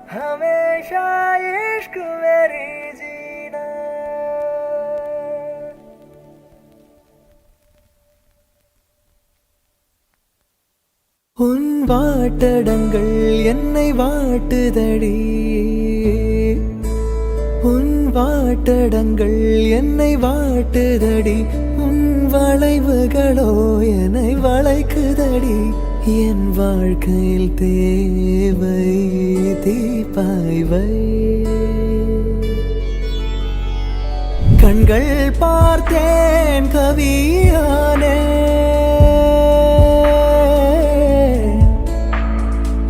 हमेशा इश्क मेरी जीना உன் வாட்டடங்கள் என்னை வாட்டுதடி உன் வாட்டடங்கள் என்னை வாட்டுதடி உன் வளைவுகளோ என்னை வளைக்குதடி என் வாழ்க்கையில் தேவை தீபாய்வை கண்கள் பார்த்தேன் கவியானே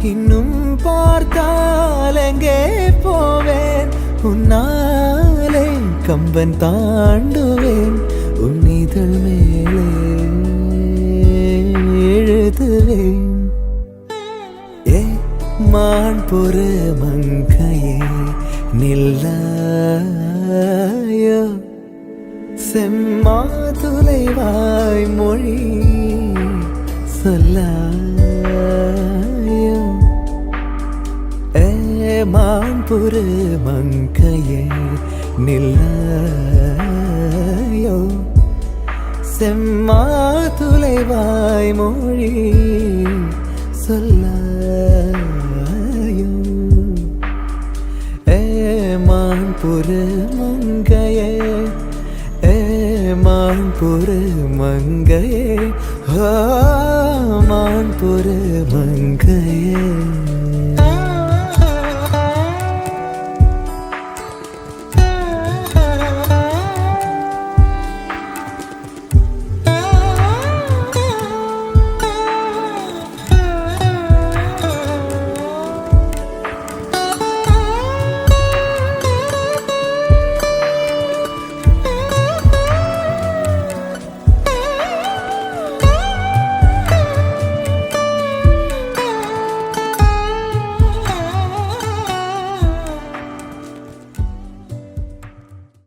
இன்னும் பார்த்தால் எங்கே போவேன் உன்னாலே கம்பன் தாண்டுவேன் உன் இதழ் மேலே எழுதுவேன் ஏ மான் பொறு மங்கையே நில்லாயோ செம்மாதுளைவாய் மொழி சொல்லாயோ ஏ மான் பொறு மங்கையே நில்லாயோ செம்மாதுளைவாய் மொழி சொல்லாயோ ஏ மான் பொறு மங்கையே ஏ மான் பொறு மங்கையே மான் பொறு மங்கையே